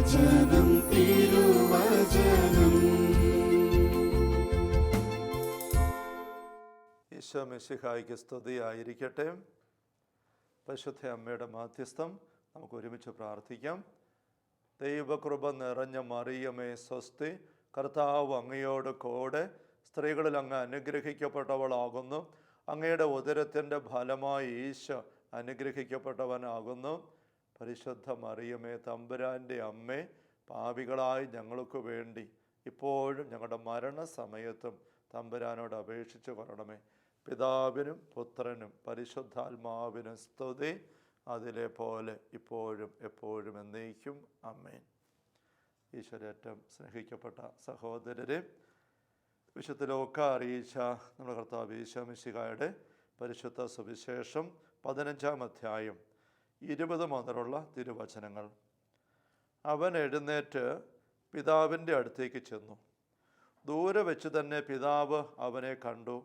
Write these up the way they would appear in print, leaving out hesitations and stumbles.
തിരുവചനം തിരുവചനം. ഈശോ മിശിഹായ്ക്ക് സ്തുതിയായിരിക്കട്ടെ. പരിശുദ്ധ അമ്മയുടെ മാധ്യസ്ഥം നമുക്ക് ഒരുമിച്ച് പ്രാർത്ഥിക്കാം. ദൈവകൃപ നിറഞ്ഞ മറിയമേ സ്വസ്തി, കർത്താവ് അങ്ങയോട് കൂടെ സ്ത്രീകളിൽ അങ്ങ് അനുഗ്രഹിക്കപ്പെട്ടവളാകുന്നു. അങ്ങയുടെ ഉദരത്തിൻ്റെ ഫലമായി ഈശോ അനുഗ്രഹിക്കപ്പെട്ടവനാകുന്നു. പരിശുദ്ധ മറിയമേ തമ്പുരാൻ്റെ അമ്മേ, പാപികളായി ഞങ്ങൾക്ക് വേണ്ടി ഇപ്പോഴും ഞങ്ങളുടെ മരണസമയത്തും തമ്പുരാനോട് അപേക്ഷിച്ച് കൊള്ളണമേ. പിതാവിനും പുത്രനും പരിശുദ്ധാത്മാവിനും സ്തുതി, അതിലെ പോലെ ഇപ്പോഴും എപ്പോഴും എന്നേക്കും. ആമേൻ. ഈശ്വരേറ്റം സ്നേഹിക്കപ്പെട്ട സഹോദരരെ, വിശുദ്ധ ലൂക്കാ അറിയിച്ച നമ്മുടെ കർത്താവ് ഈശോ മിശിഹായുടെ പരിശുദ്ധ സുവിശേഷം 15-ാം അധ്യായം 20 മുതലുള്ള തിരുവചനങ്ങൾ. അവൻ എഴുന്നേറ്റ് പിതാവിൻ്റെ അടുത്തേക്ക് ചെന്നു. ദൂരെ വെച്ച് തന്നെ പിതാവ് അവനെ കണ്ടു.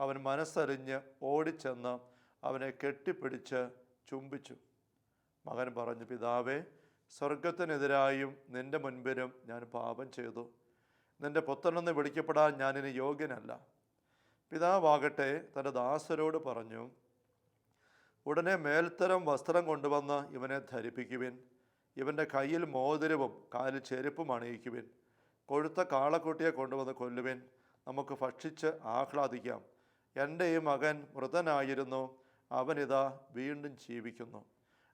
അവൻ മനസ്സറിഞ്ഞ് ഓടിച്ചെന്ന് അവനെ കെട്ടിപ്പിടിച്ച് ചുംബിച്ചു. മകൻ പറഞ്ഞു, പിതാവേ, സ്വർഗത്തിനെതിരായും നിൻ്റെ മുൻപിലും ഞാൻ പാപം ചെയ്തു. നിൻ്റെ പുത്രനെന്ന് വിളിക്കപ്പെടാൻ ഞാനിനി യോഗ്യനല്ല. പിതാവാകട്ടെ തൻ്റെ ദാസരോട് പറഞ്ഞു, ഉടനെ മേൽത്തരം വസ്ത്രം കൊണ്ടുവന്ന് ഇവനെ ധരിപ്പിക്കുവിൻ. ഇവൻ്റെ കയ്യിൽ മോതിരവും കാലിൽ ചെരുപ്പും അണിയിക്കുവിൻ. കൊഴുത്ത കാളക്കുട്ടിയെ കൊണ്ടുവന്ന് കൊല്ലുവിൻ. നമുക്ക് ഭക്ഷിച്ച് ആഹ്ലാദിക്കാം. എൻ്റെ ഈ മകൻ മൃതനായിരുന്നു, അവനിതാ വീണ്ടും ജീവിക്കുന്നു.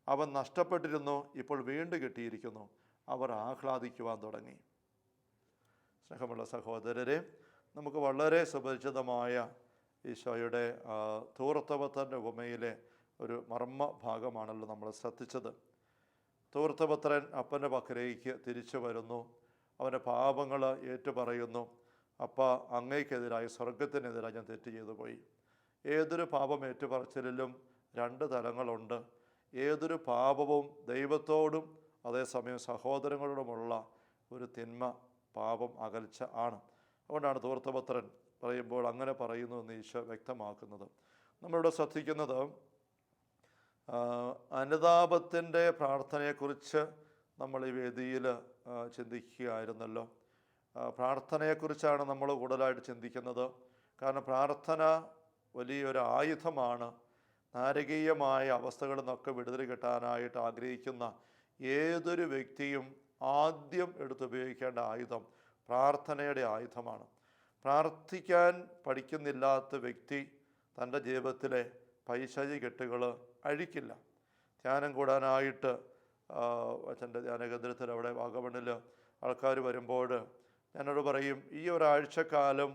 അവൻ നഷ്ടപ്പെട്ടിരുന്നു, ഇപ്പോൾ വീണ്ടും കിട്ടിയിരിക്കുന്നു. അവർ ആഹ്ലാദിക്കുവാൻ തുടങ്ങി. സ്നേഹമുള്ള സഹോദരരെ, നമുക്ക് വളരെ സുപരിചിതമായ ഈശോയുടെ ധൂർത്തപുത്രൻ്റെ ഉപമയിലെ ഒരു മർമ്മ ഭാഗമാണല്ലോ നമ്മൾ ശ്രദ്ധിച്ചത്. ധൂർത്തപുത്രൻ അപ്പൻ്റെ പക്കലേക്ക് തിരിച്ചു വരുന്നു. അവൻ്റെ പാപങ്ങൾ ഏറ്റുപറയുന്നു. അപ്പ, അങ്ങയ്ക്കെതിരായി, സ്വർഗത്തിനെതിരായി ഞാൻ തെറ്റ് ചെയ്തു പോയി. ഏതൊരു പാപം ഏറ്റുപറച്ചിലും 2 തലങ്ങളുണ്ട്. ഏതൊരു പാപവും ദൈവത്തോടും അതേസമയം സഹോദരങ്ങളോടുമുള്ള ഒരു തിന്മ, പാപം, അകൽച്ച ആണ്. അതുകൊണ്ടാണ് ധൂർത്തപുത്രൻ പറയുമ്പോൾ അങ്ങനെ പറയുന്നു എന്ന് ഈശോ വ്യക്തമാക്കുന്നത്. നമ്മളിവിടെ ശ്രദ്ധിക്കുന്നത് അനുതാപത്തിൻ്റെ പ്രാർത്ഥനയെക്കുറിച്ച് നമ്മൾ ഈ വേദിയിൽ ചിന്തിക്കുകയായിരുന്നല്ലോ. പ്രാർത്ഥനയെക്കുറിച്ചാണ് നമ്മൾ കൂടുതലായിട്ട് ചിന്തിക്കുന്നത്. കാരണം പ്രാർത്ഥന വലിയൊരു ആയുധമാണ്. നാരകീയമായ അവസ്ഥകളിൽ നിന്നൊക്കെ വിടുതൽ കിട്ടാനായിട്ട് ആഗ്രഹിക്കുന്ന ഏതൊരു വ്യക്തിയും ആദ്യം എടുത്തുപയോഗിക്കേണ്ട ആയുധം പ്രാർത്ഥനയുടെ ആയുധമാണ്. പ്രാർത്ഥിക്കാൻ പഠിക്കുന്നില്ലാത്ത വ്യക്തി തൻ്റെ ജീവിതത്തിലെ പൈശാചിക കെട്ടുകൾ അഴിക്കില്ല. ധ്യാനം കൂടാനായിട്ട് അച്ഛൻ്റെ ധ്യാനകേന്ദ്രത്തിൽ അവിടെ വാഗമണ്ണിൽ ആൾക്കാർ വരുമ്പോൾ ഞാനോട് പറയും, ഈ ഒരാഴ്ചക്കാലം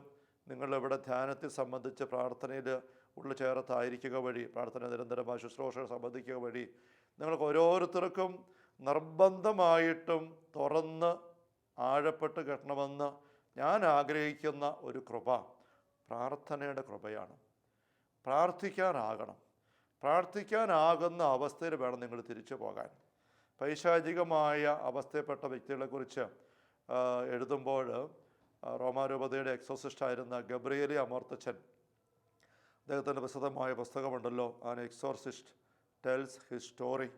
നിങ്ങളിവിടെ ധ്യാനത്തെ സംബന്ധിച്ച് പ്രാർത്ഥനയിൽ ഉള്ളു ചേർത്തായിരിക്കുക വഴി, പ്രാർത്ഥന നിരന്തരമായ ശുശ്രൂഷ സംബന്ധിക്കുക വഴി നിങ്ങൾക്ക് ഓരോരുത്തർക്കും നിർബന്ധമായിട്ടും തുറന്ന് ആഴപ്പെട്ട് കെട്ടണമെന്ന് ഞാൻ ആഗ്രഹിക്കുന്ന ഒരു കൃപ പ്രാർത്ഥനയുടെ കൃപയാണ്. പ്രാർത്ഥിക്കാനാകണം. പ്രാർത്ഥിക്കാനാകുന്ന അവസ്ഥയിൽ വേണം നിങ്ങൾ തിരിച്ചു പോകാൻ. പൈശാചികമായ അവസ്ഥയിൽപ്പെട്ട വ്യക്തികളെക്കുറിച്ച് എഴുതുമ്പോൾ റോമാരൂപതയുടെ എക്സോസിസ്റ്റായിരുന്ന ഗബ്രിയേലി അമോർത്തച്ഛൻ, അദ്ദേഹത്തിൻ്റെ പ്രസിദ്ധമായ പുസ്തകമുണ്ടല്ലോ, an exorcist tells his story.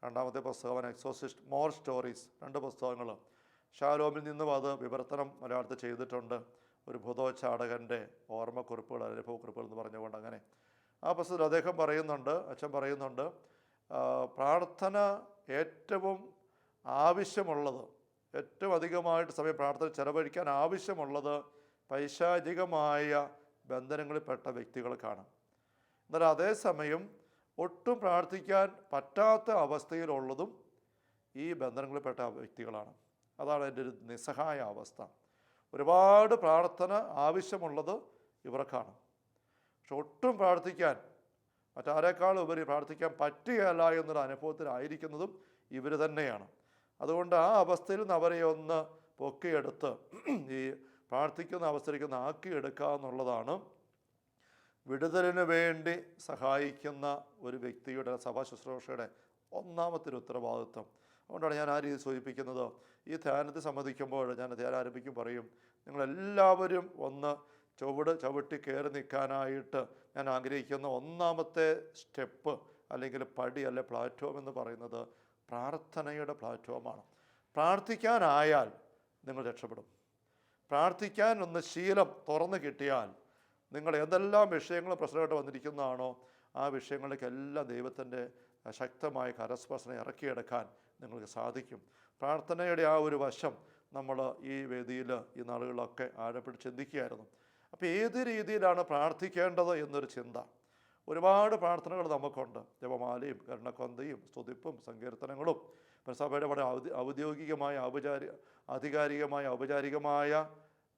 2ാമത്തെ പുസ്തകം ആൻ എക്സോസിസ്റ്റ് മോർ സ്റ്റോറീസ്. 2 പുസ്തകങ്ങൾ. ഷാലോമിൽ നിന്നും അത് വിവർത്തനം മലയാളത്തിൽ ചെയ്തിട്ടുണ്ട്. ഒരു ഭൂതോച്ചാടകൻ്റെ ഓർമ്മക്കുറിപ്പുകൾ, അനുഭവക്കുറിപ്പുകൾ എന്ന് പറഞ്ഞുകൊണ്ട്. അങ്ങനെ ആ പുസ്തകത്തിൽ അദ്ദേഹം പറയുന്നുണ്ട്, അച്ഛൻ പറയുന്നുണ്ട്, പ്രാർത്ഥന ഏറ്റവും ആവശ്യമുള്ളത്, ഏറ്റവും അധികമായിട്ട് സമയം പ്രാർത്ഥന ചെലവഴിക്കാൻ ആവശ്യമുള്ളത് പൈശാചികമായ ബന്ധനങ്ങളിൽപ്പെട്ട വ്യക്തികൾക്കാണ്. എന്നാൽ അതേസമയം ഒട്ടും പ്രാർത്ഥിക്കാൻ പറ്റാത്ത അവസ്ഥയിലുള്ളതും ഈ ബന്ധനങ്ങളിൽപ്പെട്ട വ്യക്തികളാണ്. അതാണ് എൻ്റെ ഒരു നിസ്സഹായ അവസ്ഥ. ഒരുപാട് പ്രാർത്ഥന ആവശ്യമുള്ളത് ഇവർക്കാണ്. പക്ഷെ ഒട്ടും പ്രാർത്ഥിക്കാൻ, മറ്റാരേക്കാളും ഉപരി പ്രാർത്ഥിക്കാൻ പറ്റുകയല്ല എന്നൊരു അനുഭവത്തിലായിരിക്കുന്നതും ഇവർ തന്നെയാണ്. അതുകൊണ്ട് ആ അവസ്ഥയിൽ നിന്ന് അവരെ ഒന്ന് പൊക്കിയെടുത്ത് ഈ പ്രാർത്ഥിക്കുന്ന അവസ്ഥയിലേക്ക് ഒന്ന് ആക്കിയെടുക്കുക എന്നുള്ളതാണ് വിടുതലിന് വേണ്ടി സഹായിക്കുന്ന ഒരു വ്യക്തിയുടെ സഭാ ശുശ്രൂഷയുടെ ഒന്നാമത്തെ ഒരു ഉത്തരവാദിത്വം. അതുകൊണ്ടാണ് ഞാൻ ആ രീതി സൂചിപ്പിക്കുന്നത്. ഈ ധ്യാനത്തെ സംബന്ധിക്കുമ്പോൾ ഞാൻ ധ്യാനം ആരംഭിക്കും പറയും, നിങ്ങളെല്ലാവരും ഒന്ന് ചവിട്ടി കയറി നിൽക്കാനായിട്ട് ഞാൻ ആഗ്രഹിക്കുന്ന ഒന്നാമത്തെ സ്റ്റെപ്പ് അല്ലെങ്കിൽ പടി അല്ലെ പ്ലാറ്റ്ഫോം എന്ന് പറയുന്നത് പ്രാർത്ഥനയുടെ പ്ലാറ്റ്ഫോമാണ്. പ്രാർത്ഥിക്കാനായാൽ നിങ്ങൾ രക്ഷപ്പെടും. പ്രാർത്ഥിക്കാൻ ഒന്ന് ശീലം തുറന്നു കിട്ടിയാൽ നിങ്ങൾ എന്തെല്ലാം വിഷയങ്ങളും പ്രശ്നമായിട്ട് വന്നിരിക്കുന്നതാണോ ആ വിഷയങ്ങളിലേക്കെല്ലാം ദൈവത്തിൻ്റെ ശക്തമായ കരസ്പർശനം ഇറക്കിയെടുക്കാൻ നിങ്ങൾക്ക് സാധിക്കും. പ്രാർത്ഥനയുടെ ആ ഒരു വശം നമ്മൾ ഈ വേദിയിൽ ഈ നാളുകളിലൊക്കെ ആഴപ്പെട്ട് ചിന്തിക്കുകയായിരുന്നു. അപ്പോൾ ഏത് രീതിയിലാണ് പ്രാർത്ഥിക്കേണ്ടത് എന്നൊരു ചിന്ത. ഒരുപാട് പ്രാർത്ഥനകൾ നമുക്കുണ്ട്. ജപമാലയും കരുണക്കൊന്തയും സ്തുതിപ്പും സങ്കീർത്തനങ്ങളും സഭയുടെ വളരെ ഔദ്യോഗികമായ ഔപചാരികമായ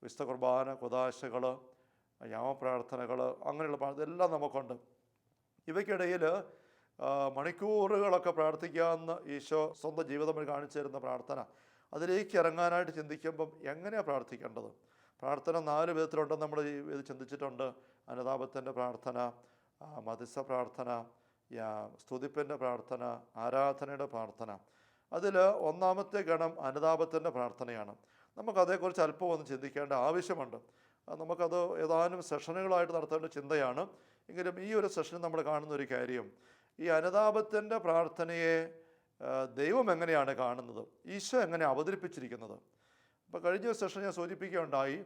വിശുദ്ധ കുർബാന കുദാശകൾ, യാമപ്രാർത്ഥനകൾ, അങ്ങനെയുള്ള ഇതെല്ലാം നമുക്കുണ്ട്. ഇവയ്ക്കിടയിൽ മണിക്കൂറുകളൊക്കെ പ്രാർത്ഥിക്കാമെന്ന് ഈശോ സ്വന്തം ജീവിതം വഴി കാണിച്ചു തരുന്ന പ്രാർത്ഥന, അതിലേക്ക് ഇറങ്ങാനായിട്ട് ചിന്തിക്കുമ്പം എങ്ങനെയാണ് പ്രാർത്ഥിക്കേണ്ടത്? പ്രാർത്ഥന 4 വിധത്തിലുണ്ടെന്ന് നമ്മൾ ഇത് ചിന്തിച്ചിട്ടുണ്ട്. അനുതാപത്തിൻ്റെ പ്രാർത്ഥന, മധ്യസ്ഥ പ്രാർത്ഥന, സ്തുതിപ്പിൻ്റെ പ്രാർത്ഥന, ആരാധനയുടെ പ്രാർത്ഥന. അതിൽ ഒന്നാമത്തെ ഗണം അനുതാപത്തിൻ്റെ പ്രാർത്ഥനയാണ്. നമുക്കതേക്കുറിച്ച് അല്പം ഒന്ന് ചിന്തിക്കേണ്ട ആവശ്യമുണ്ട്. നമുക്കത് ഏതാനും സെഷനുകളായിട്ട് നടത്തേണ്ട ചിന്തയാണ്. എങ്കിലും ഈ ഒരു സെഷനിൽ നമ്മൾ കാണുന്ന ഒരു കാര്യം, ഈ അനുതാപത്തിൻ്റെ പ്രാർത്ഥനയെ ദൈവം എങ്ങനെയാണ് കാണുന്നത്, ഈശോ എങ്ങനെ അവതരിപ്പിച്ചിരിക്കുന്നത്. അപ്പോൾ കഴിഞ്ഞ സെഷൻ ഞാൻ സൂചിപ്പിക്കുകയുണ്ടായി,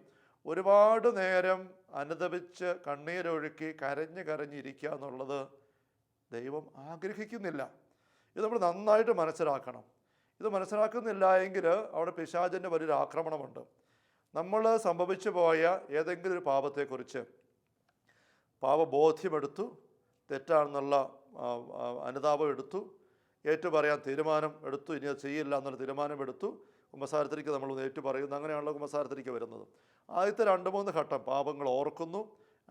ഒരുപാട് നേരം അനുതപിച്ച് കണ്ണീരൊഴുക്കി കരഞ്ഞിരിക്കുക എന്നുള്ളത് ദൈവം ആഗ്രഹിക്കുന്നില്ല. ഇത് നമ്മൾ നന്നായിട്ട് മനസ്സിലാക്കണം. ഇത് മനസ്സിലാക്കുന്നില്ല എങ്കിൽ അവിടെ പിശാചിൻ്റെ വലിയൊരു ആക്രമണമുണ്ട്. നമ്മൾ സംഭവിച്ചു പോയ ഏതെങ്കിലും ഒരു പാപത്തെക്കുറിച്ച് പാപബോധ്യമെടുത്തു, തെറ്റാണെന്നുള്ള അനുതാപം എടുത്തു, ഏറ്റുപറയാൻ തീരുമാനം എടുത്തു, ഇനി അത് ചെയ്യില്ല എന്നുള്ള തീരുമാനമെടുത്തു, കുമ്പസാരത്തിലേക്ക് നമ്മൾ ഏറ്റുപറയുന്നു. അങ്ങനെയാണല്ലോ കുമ്പസാരത്തിലേക്ക് വരുന്നത്. ആദ്യത്തെ 2-3 ഘട്ടം പാപങ്ങൾ ഓർക്കുന്നു,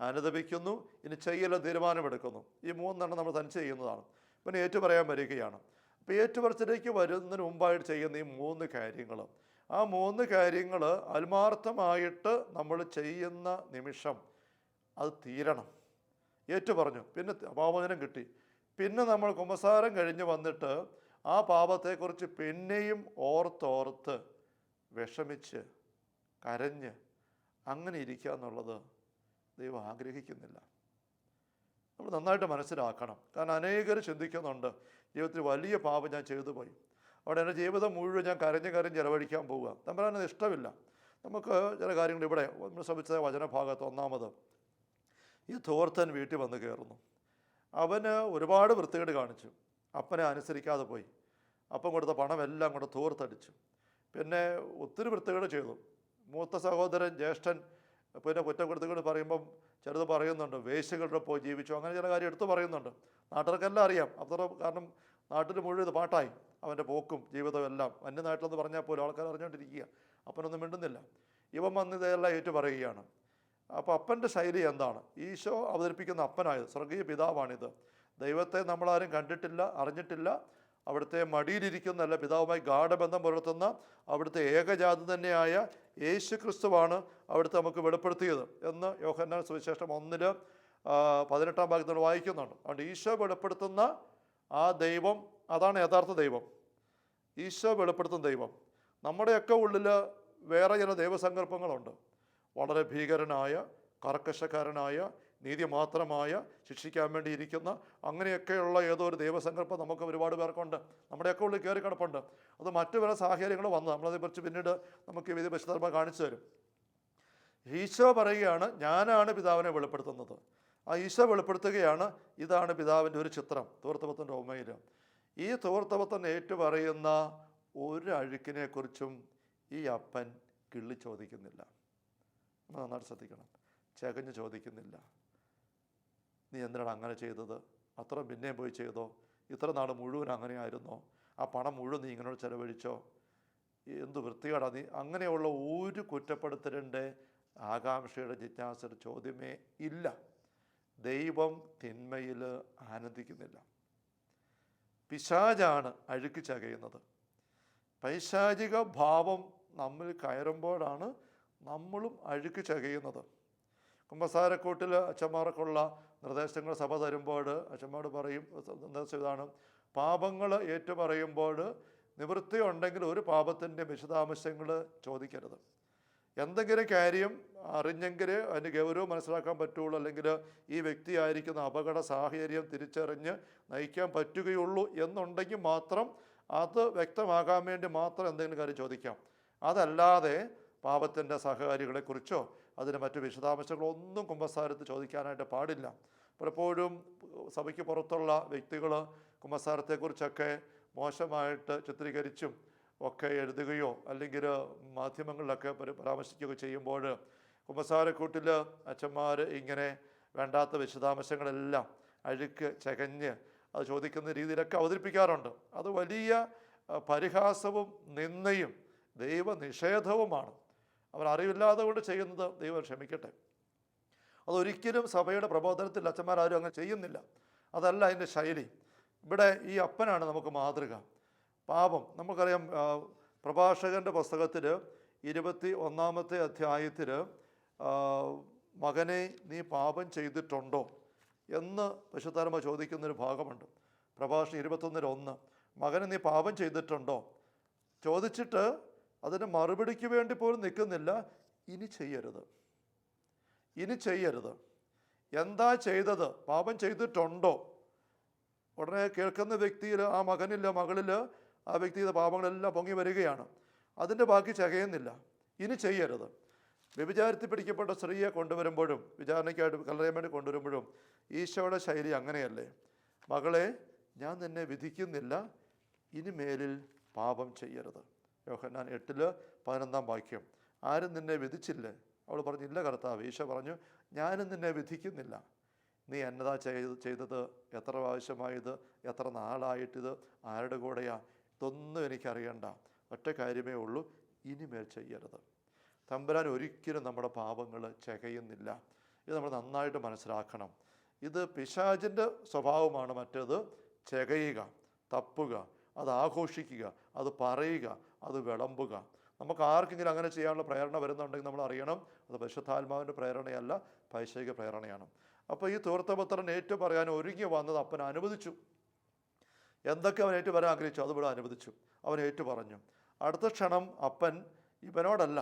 അനുദപിക്കുന്നു, ഇനി ചെയ്യല തീരുമാനമെടുക്കുന്നു. ഈ 3 നമ്മൾ തനിച്ച് ചെയ്യുന്നതാണ്. പിന്നെ ഏറ്റുപറയാൻ വരികയാണ്. അപ്പോൾ ഏറ്റുപറച്ചിലേക്ക് വരുന്നതിന് മുമ്പായിട്ട് ചെയ്യുന്ന ഈ 3 കാര്യങ്ങൾ, ആ 3 കാര്യങ്ങൾ ആത്മാർത്ഥമായിട്ട് നമ്മൾ ചെയ്യുന്ന നിമിഷം അത് തീരണം. ഏറ്റുപറഞ്ഞു, പിന്നെ പാപമോചനം കിട്ടി. പിന്നെ നമ്മൾ കുമ്പസാരം കഴിഞ്ഞ് വന്നിട്ട് ആ പാപത്തെക്കുറിച്ച് പിന്നെയും ഓർത്തോർത്ത് വിഷമിച്ച് കരഞ്ഞ് അങ്ങനെ ഇരിക്കുക എന്നുള്ളത് ദൈവം ആഗ്രഹിക്കുന്നില്ല. നമ്മൾ നന്നായിട്ട് മനസ്സിലാക്കണം. കാരണം അനേകർ ചിന്തിക്കുന്നുണ്ട്, ജീവിതത്തിൽ വലിയ പാപം ഞാൻ ചെയ്തു പോയി, അവിടെ എൻ്റെ ജീവിതം മുഴുവൻ ഞാൻ കരഞ്ഞ് ചിലവഴിക്കാൻ പോവുക. തമ്പുരാനത് ഇഷ്ടമില്ല. നമുക്ക് ചില കാര്യങ്ങൾ ഇവിടെ നമ്മൾ ശ്രമിച്ച വചനഭാഗത്ത് ഒന്നാമത്, ഈ ധൂർത്തൻ വീട്ടിൽ വന്ന് കയറുന്നു. അവന് ഒരുപാട് വൃത്തികേട് കാണിച്ചു, അപ്പനെ അനുസരിക്കാതെ പോയി, അപ്പം കൊടുത്ത പണമെല്ലാം കൂടെ ധൂർത്തടിച്ചു. പിന്നെ ഒത്തിരി വൃത്തികേട് ചെയ്തു. മൂത്ത സഹോദരൻ ജ്യേഷ്ഠൻ പിന്നെ കുറ്റപ്പെടുത്തിക്കൊണ്ട് പറയുമ്പം ചിലത് പറയുന്നുണ്ട്, വേശ്യകളുടെ പോയി ജീവിച്ചു, അങ്ങനെ ചില കാര്യം എടുത്തു പറയുന്നുണ്ട്. നാട്ടുകാർക്കെല്ലാം അറിയാം. അത്ര കാരണം നാട്ടിൽ മുഴുവൻ ഇത് പാട്ടായി, അവൻ്റെ പോക്കും ജീവിതവും എല്ലാം. അന്യനാട്ടിലെന്ന് പറഞ്ഞാൽ പോലും ആൾക്കാർ അറിഞ്ഞുകൊണ്ടിരിക്കുക. അപ്പനൊന്നും മിണ്ടുന്നില്ല. ഇവൻ വന്ന് ഇതെല്ലാം ഏറ്റു പറയുകയാണ്. അപ്പോൾ അപ്പൻ്റെ ശൈലി എന്താണ്? ഈശോ അവതരിപ്പിക്കുന്ന അപ്പനായത് സ്വർഗീയ പിതാവാണിത്. ദൈവത്തെ നമ്മളാരും കണ്ടിട്ടില്ല, അറിഞ്ഞിട്ടില്ല. അവിടുത്തെ മടിയിലിരിക്കുന്നല്ല, പിതാവുമായി ഗാഢബന്ധം പുലർത്തുന്ന അവിടുത്തെ ഏകജാതി തന്നെയായ യേശു ക്രിസ്തുവാണ് അവിടുത്തെ നമുക്ക് വെളിപ്പെടുത്തിയത് എന്ന് യോഹന്നാൻ സുവിശേഷം 1:18 ഭാഗത്തോട് വായിക്കുന്നുണ്ട്. അതുകൊണ്ട് ഈശോ വെളിപ്പെടുത്തുന്ന ആ ദൈവം, അതാണ് യഥാർത്ഥ ദൈവം. ഈശോ വെളിപ്പെടുത്തുന്ന ദൈവം. നമ്മുടെയൊക്കെ ഉള്ളിൽ വേറെ ചില ദൈവസങ്കല്പങ്ങളുണ്ട്. വളരെ ഭീകരനായ, കർക്കശക്കാരനായ, നീതി മാത്രമായ, ശിക്ഷിക്കാൻ വേണ്ടി ഇരിക്കുന്ന, അങ്ങനെയൊക്കെയുള്ള ഏതോ ഒരു ദൈവസങ്കല്പം നമുക്ക് ഒരുപാട് പേർക്കുണ്ട്. നമ്മുടെയൊക്കെ ഉള്ളിൽ കയറി കിടപ്പുണ്ട്. അത് മറ്റു പല സാഹചര്യങ്ങൾ വന്ന് നമ്മളതേക്കുറിച്ച് പിന്നീട് നമുക്ക് വിധി വിശദമായി കാണിച്ചു തരും. ഈശോ പറയുകയാണ്, ഞാനാണ് പിതാവിനെ വെളിപ്പെടുത്തുന്നത്. ആ ഈശോ വെളിപ്പെടുത്തുകയാണ്, ഇതാണ് പിതാവിൻ്റെ ഒരു ചിത്രം ധൂർത്തപത്തിൻ്റെ ഓമയിൽ. ഈ ധൂർത്തപത്തൻ ഏറ്റുപറയുന്ന ഒരു അഴുക്കിനെക്കുറിച്ചും ഈ അപ്പൻ കിള്ളി ചോദിക്കുന്നില്ല. നമ്മൾ നന്നായിട്ട് ശ്രദ്ധിക്കണം. ചകഞ്ഞ് ചോദിക്കുന്നില്ല, നീ എന്തിനാണ് അങ്ങനെ ചെയ്തത്, അത്ര പിന്നെയും പോയി ചെയ്തോ, ഇത്ര നാൾ മുഴുവൻ അങ്ങനെയായിരുന്നോ, ആ പണം മുഴുവൻ നീ ഇങ്ങനെ ചിലവഴിച്ചോ, എന്ത് വൃത്തികേടാ നീ, അങ്ങനെയുള്ള ഒരു കുറ്റപ്പെടുത്തലിൻ്റെ ആകാംക്ഷയുടെ ജിജ്ഞാസയുടെ ചോദ്യമേ ഇല്ല. ദൈവം തിന്മയിൽ ആനന്ദിക്കുന്നില്ല. പിശാചാണ് അഴുക്ക് ചകയുന്നത്. പൈശാചിക ഭാവം നമ്മിൽ കയറുമ്പോഴാണ് നമ്മളും അഴുക്ക് ചകയുന്നത്. കുമ്പസാരക്കൂട്ടിൽ അച്ഛന്മാർക്കുള്ള നിർദ്ദേശങ്ങൾ സഭ തരുമ്പോൾ അച്ഛന്മാർ പറയും, നിർദ്ദേശം ഇതാണ്, പാപങ്ങൾ ഏറ്റുപറയുമ്പോൾ നിവൃത്തി ഉണ്ടെങ്കിൽ ഒരു പാപത്തിൻ്റെ വിശദാംശങ്ങൾ ചോദിക്കരുത്. എന്തെങ്കിലും കാര്യം അറിഞ്ഞെങ്കിൽ അതിൻ്റെ ഗൗരവം മനസ്സിലാക്കാൻ പറ്റുള്ളൂ, അല്ലെങ്കിൽ ഈ വ്യക്തിയായിരിക്കുന്ന അപകട സാഹചര്യം തിരിച്ചറിഞ്ഞ് നയിക്കാൻ പറ്റുകയുള്ളൂ എന്നുണ്ടെങ്കിൽ മാത്രം അത് വ്യക്തമാകാൻ വേണ്ടി മാത്രം എന്തെങ്കിലും കാര്യം ചോദിക്കാം. അതല്ലാതെ പാപത്തിൻ്റെ സഹകാരികളെക്കുറിച്ചോ അതിന് മറ്റു വിശദാംശങ്ങളൊന്നും കുമ്പസാരത്തിൽ ചോദിക്കാനായിട്ട് പാടില്ല. പലപ്പോഴും സഭയ്ക്ക് പുറത്തുള്ള വ്യക്തികൾ കുമ്പസാരത്തെക്കുറിച്ചൊക്കെ മോശമായിട്ട് ചിത്രീകരിച്ചും ഒക്കെ എഴുതുകയോ അല്ലെങ്കിൽ മാധ്യമങ്ങളിലൊക്കെ പരാമർശിക്കുകയോ ചെയ്യുമ്പോൾ കുമ്പസാരക്കൂട്ടിൽ അച്ഛന്മാർ ഇങ്ങനെ വേണ്ടാത്ത വിശദാംശങ്ങളെല്ലാം അഴുക്ക് ചകഞ്ഞ് അത് ചോദിക്കുന്ന രീതിയിലൊക്കെ അവതരിപ്പിക്കാറുണ്ട്. അത് വലിയ പരിഹാസവും നിന്ദയും ദൈവനിഷേധവുമാണ്. അവർ അറിവില്ലാതെ കൊണ്ട് ചെയ്യുന്നത് ദൈവം ക്ഷമിക്കട്ടെ. അതൊരിക്കലും സഭയുടെ പ്രബോധനത്തിൽ അച്ഛന്മാരാരും അങ്ങനെ ചെയ്യുന്നില്ല. അതല്ല അതിൻ്റെ ശൈലി. ഇവിടെ ഈ അപ്പനാണ് നമുക്ക് മാതൃക. പാപം നമുക്കറിയാം. പ്രഭാഷകൻ്റെ പുസ്തകത്തിൽ 21-ാമത്തെ അധ്യായത്തിൽ മകനെ നീ പാപം ചെയ്തിട്ടുണ്ടോ എന്ന് പരിശുദ്ധാത്മ ചോദിക്കുന്നൊരു ഭാഗമുണ്ട്. പ്രഭാഷണം 21:1 മകനെ നീ പാപം ചെയ്തിട്ടുണ്ടോ ചോദിച്ചിട്ട് അതിന് മറുപടിക്ക് വേണ്ടി പോലും നിൽക്കുന്നില്ല. ഇനി ചെയ്യരുത്, ഇനി ചെയ്യരുത്. എന്താ ചെയ്തത്? പാപം ചെയ്തിട്ടുണ്ടോ? ഉടനെ കേൾക്കുന്ന വ്യക്തിയിൽ, ആ മകനിൽ മകളിൽ ആ വ്യക്തിയുടെ പാപങ്ങളെല്ലാം പൊങ്ങി വരികയാണ്. അതിൻ്റെ ബാക്കി ചകയുന്നില്ല. ഇനി ചെയ്യരുത്. വ്യഭിചാരത്തിൽ പിടിക്കപ്പെട്ട സ്ത്രീയെ കൊണ്ടുവരുമ്പോഴും വിചാരണയ്ക്കായിട്ട് കല്ലറയാൻ വേണ്ടി കൊണ്ടുവരുമ്പോഴും ഈശോയുടെ ശൈലി അങ്ങനെയല്ലേ? മകളെ, ഞാൻ നിന്നെ വിധിക്കുന്നില്ല, ഇനി മേലിൽ പാപം ചെയ്യരുത്. യോഹന്നാൻ 8:11 ആരും നിന്നെ വിധിച്ചില്ലേ? അവൾ പറഞ്ഞു, ഇല്ല കർത്താവ്. ഈശോ പറഞ്ഞു, ഞാനും നിന്നെ വിധിക്കുന്നില്ല. നീ എന്നതാ ചെയ്തത്, എത്ര പ്രാവശ്യമായത്, എത്ര നാളായിട്ടിത്, ആരുടെ കൂടെയാ, ഇതൊന്നും എനിക്കറിയണ്ട. ഒറ്റ കാര്യമേ ഉള്ളൂ, ഇനിമേൽ ചെയ്യരുത്. തമ്പുരാൻ ഒരിക്കലും നമ്മുടെ പാപങ്ങൾ ചകയുന്നില്ല. ഇത് നമ്മൾ നന്നായിട്ട് മനസ്സിലാക്കണം. ഇത് പിശാചിൻ്റെ സ്വഭാവമാണ്. മറ്റേത് ചകയുക, തപ്പുക, അത് ആഘോഷിക്കുക, അത് പറയുക, അത് വിളമ്പുക. നമുക്ക് ആർക്കെങ്കിലും അങ്ങനെ ചെയ്യാനുള്ള പ്രേരണ വരുന്നുണ്ടെങ്കിൽ നമ്മൾ അറിയണം, അത് പരിശുദ്ധാത്മാവിൻ്റെ പ്രേരണയല്ല, പൈശാചിക പ്രേരണയാണ്. അപ്പോൾ ഈ തീർത്ഥപുത്രൻ ഏറ്റു പറയാൻ ഒരുങ്ങി വന്നത് അപ്പൻ അനുവദിച്ചു. എന്തൊക്കെ അവൻ ഏറ്റു പറയാൻ ആഗ്രഹിച്ചു അത് ഇവിടെ അനുവദിച്ചു. അവൻ ഏറ്റു പറഞ്ഞു. അടുത്ത ക്ഷണം അപ്പൻ ഇവനോടല്ല,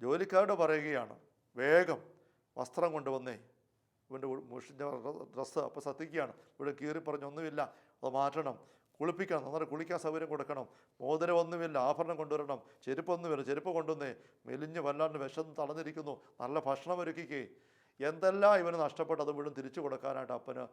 ജോലിക്കാരോട് പറയുകയാണ്, വേഗം വസ്ത്രം കൊണ്ടുവന്നേ. ഇവൻ്റെ മുഷിഞ്ഞ ഡ്രസ്സ് അപ്പം സത്യക്കുകയാണ്. ഇവിടെ കീറി പറഞ്ഞൊന്നുമില്ല, അത് മാറ്റണം, കുളിപ്പിക്കണം, നന്നായിട്ട് കുളിക്കാൻ സൗകര്യം കൊടുക്കണം, മോതിരമൊന്നുമില്ല, ആഭരണം കൊണ്ടുവരണം, ചെരുപ്പൊന്നുമില്ല, ചെരുപ്പ് കൊണ്ടുവന്നേ, മെലിഞ്ഞ് വല്ലാണ്ട് വിശന്ന് തളർന്നിരിക്കുന്നു, നല്ല ഭക്ഷണം ഒരുക്കിക്കേ. എന്തെല്ലാം ഇവന് നഷ്ടപ്പെട്ട് അത് വീണ്ടും തിരിച്ചു കൊടുക്കാനായിട്ട് അപ്പന്